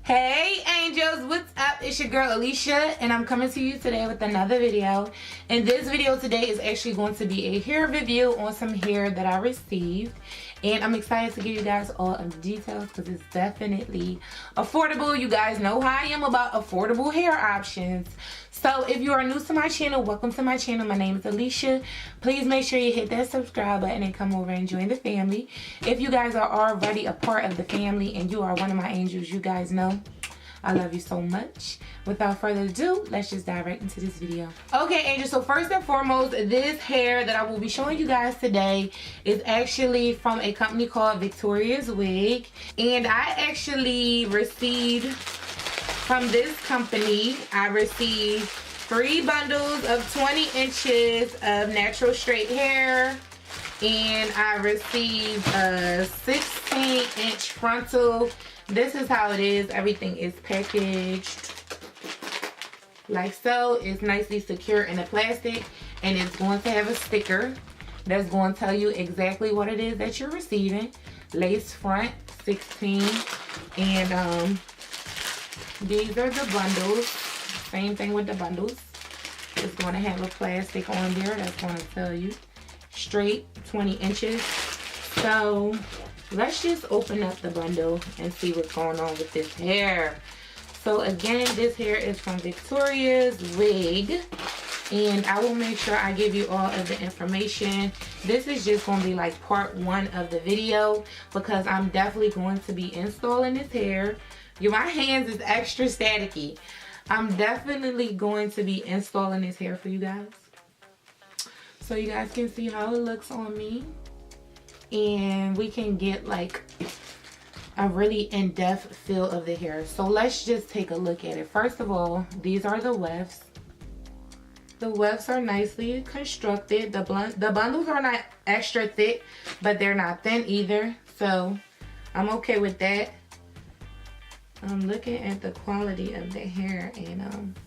Hey angels, what's up? It's your girl Alicia and I'm coming to you today with another video. And this video today is actually going to be a hair review on some hair that I received. And I'm excited to give you guys all of the details because it's definitely affordable. You guys know how I am about affordable hair options. So if you are new to my channel, welcome to my channel. My name is Alicia. Please make sure you hit that subscribe button and come over and join the family. If you guys are already a part of the family and you are one of my angels, you guys know I love you so much. Without further ado, let's just dive right into this video. Okay, angels, so first and foremost, this hair that I will be showing you guys today is actually from a company called Victoria's Wig. And I actually received from this company, I received 3 bundles of 20 inches of natural straight hair. And I received a 16-inch frontal. This is how it is. Everything is packaged like so. It's nicely secure in the plastic, and it's going to have a sticker that's going to tell you exactly what it is that you're receiving. Lace front, 16, and these are the bundles. Same thing with the bundles. It's going to have a plastic on there that's going to tell you straight 20 inches. So let's just open up the bundle and see what's going on with this hair. So again, this hair is from Victoria's Wig, and I will make sure I give you all of the information. This is just going to be like part 1 of the video because I'm definitely going to be installing this hair. My hands is extra staticky. I'm definitely going to be installing this hair for you guys, so you guys can see how it looks on me. And we can get like a really in-depth feel of the hair. So let's just take a look at it. First of all, these are the wefts. The wefts are nicely constructed. The bundles are not extra thick, but they're not thin either. So I'm okay with that. I'm looking at the quality of the hair, and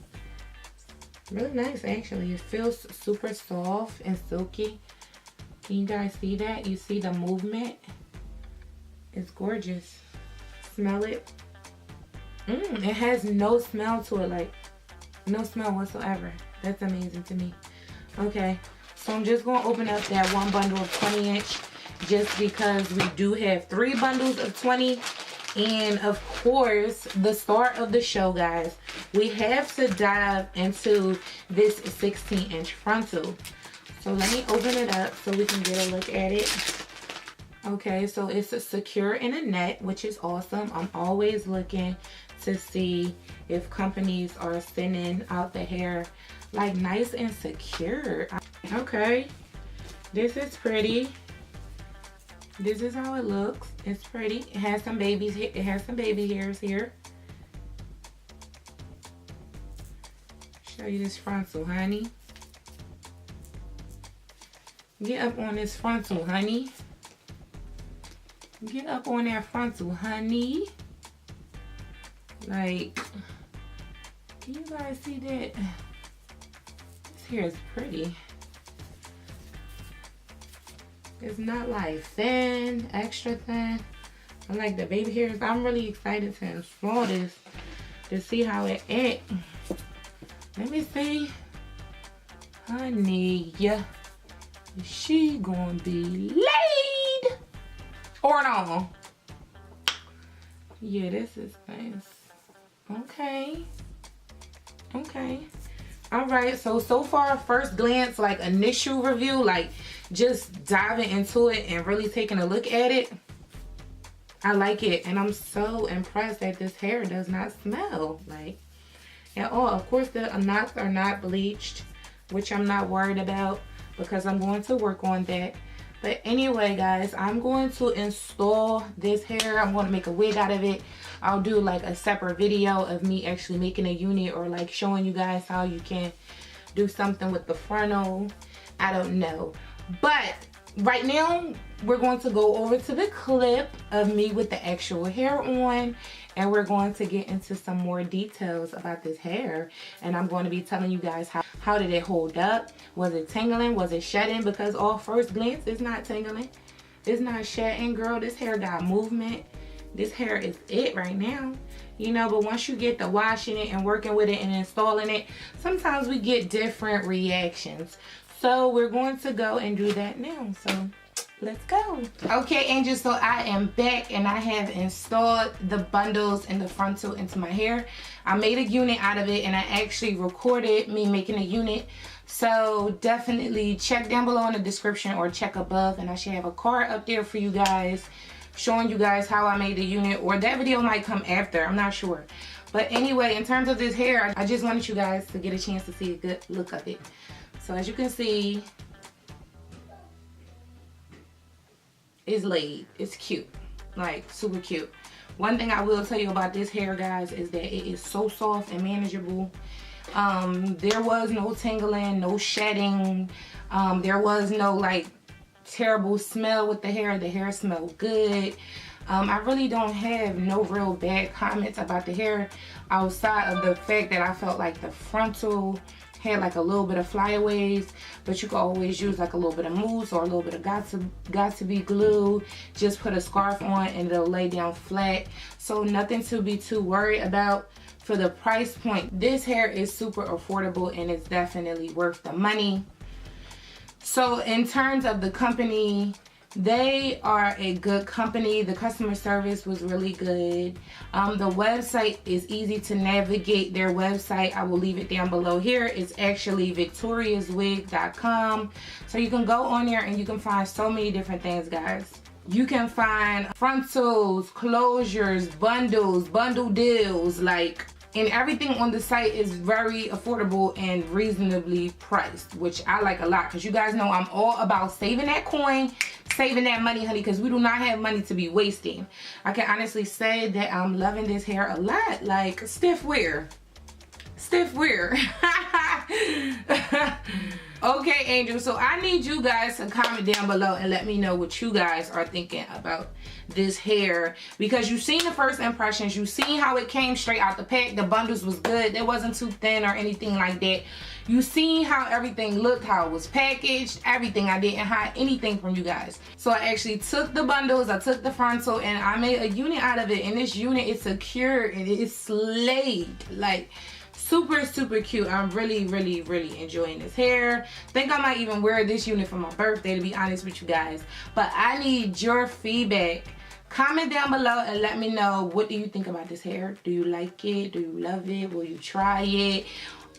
really nice actually. It feels super soft and silky. Can you guys see that? You see the movement? It's gorgeous. Smell it. It has no smell to it, like no smell whatsoever. That's amazing to me. Okay, so I'm just gonna open up that one bundle of 20 inch just because we do have 3 bundles of 20. And of course, the start of the show, guys, we have to dive into this 16-inch frontal. So let me open it up so we can get a look at it. Okay, so it's secure in a net, which is awesome. I'm always looking to see if companies are sending out the hair like nice and secure. Okay, this is pretty. This is how it looks. It's pretty. It has some babies. It has some baby hairs here. Show you this frontal, honey. Get up on this frontal, honey. Get up on that frontal, honey. Like, can you guys see that? This hair is pretty. It's not like thin, extra thin. I like the baby hairs. I'm really excited to install this to see how it acts. Let me see. Honey, yeah. Is she gonna be laid or no? Yeah, this is nice. Okay. Okay. Alright, so far, first glance, like initial review, like just diving into it and really taking a look at it. I like it, and I'm so impressed that this hair does not smell like at all. Of course, the knots are not bleached, which I'm not worried about because I'm going to work on that. But anyway, guys, I'm going to install this hair. I'm going to make a wig out of it. I'll do like a separate video of me actually making a unit, or like showing you guys how you can do something with the frontal. I don't know. But right now, we're going to go over to the clip of me with the actual hair on, and we're going to get into some more details about this hair. And I'm going to be telling you guys how did it hold up? Was it tingling? Was it shedding? Because all first glance, it's not tingling. It's not shedding, girl. This hair got movement. this hair is it right now, you know. But once you get to washing it and working with it and installing it, sometimes we get different reactions. So we're going to go and do that now. So let's go. Okay, angels, so I am back and I have installed the bundles and the frontal into my hair. I made a unit out of it and I actually recorded me making a unit. So definitely check down below in the description or check above, and I should have a card up there for you guys showing you guys how I made the unit, or that video might come after, I'm not sure. But anyway, in terms of this hair, I just wanted you guys to get a chance to see a good look of it. So as you can see, it's laid. It's cute, like super cute. One thing I will tell you about this hair, guys, is that it is so soft and manageable. There was no tingling, no shedding, there was no like terrible smell with the hair. The hair smelled good. I really don't have no real bad comments about the hair outside of the fact that I felt like the frontal had like a little bit of flyaways, but you can always use like a little bit of mousse or a little bit of got to be glue. Just put a scarf on and it'll lay down flat. So nothing to be too worried about. For the price point, this hair is super affordable and it's definitely worth the money. So in terms of the company, they are a good company. The customer service was really good. The website is easy to navigate. Their website, I will leave it down below here. It's actually victoriaswig.com. So you can go on there and you can find so many different things, guys. You can find frontals, closures, bundles, bundle deals, like, and everything on the site is very affordable and reasonably priced, which I like a lot, because you guys know I'm all about saving that coin, saving that money, honey, because we do not have money to be wasting. I can honestly say that I'm loving this hair a lot. Like, stiff wear. Stiff wear. Okay, angels, so I need you guys to comment down below and let me know what you guys are thinking about this hair, because you've seen the first impressions, you've seen how it came straight out the pack. The bundles was good, it wasn't too thin or anything like that. You seen how everything looked, how it was packaged, everything. I didn't hide anything from you guys. So I actually took the bundles, I took the frontal, and I made a unit out of it. And this unit is secure and it is slayed, like super, super cute. I'm really, really, really enjoying this hair. Think I might even wear this unit for my birthday, to be honest with you guys. But I need your feedback. Comment down below and let me know, what do you think about this hair? Do you like it? Do you love it? Will you try it?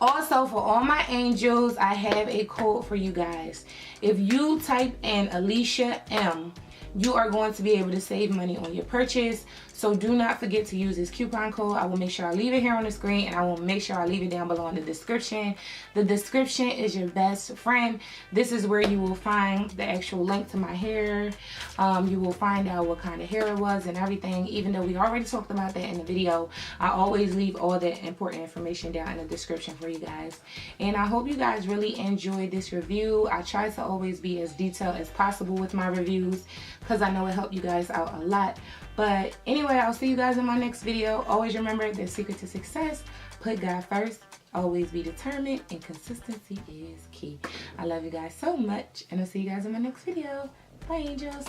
Also, for all my angels, I have a code for you guys. If you type in Alicia M, you are going to be able to save money on your purchase. So do not forget to use this coupon code. I will make sure I leave it here on the screen, and I will make sure I leave it down below in the description. The description is your best friend. This is where you will find the actual link to my hair. You will find out what kind of hair it was and everything. Even though we already talked about that in the video, I always leave all that important information down in the description for you guys. And I hope you guys really enjoyed this review. I try to always be as detailed as possible with my reviews, because I know it helped you guys out a lot. But anyway, I'll see you guys in my next video. Always remember, the secret to success: put God first, always be determined, and consistency is key. I love you guys so much, and I'll see you guys in my next video. Bye, angels.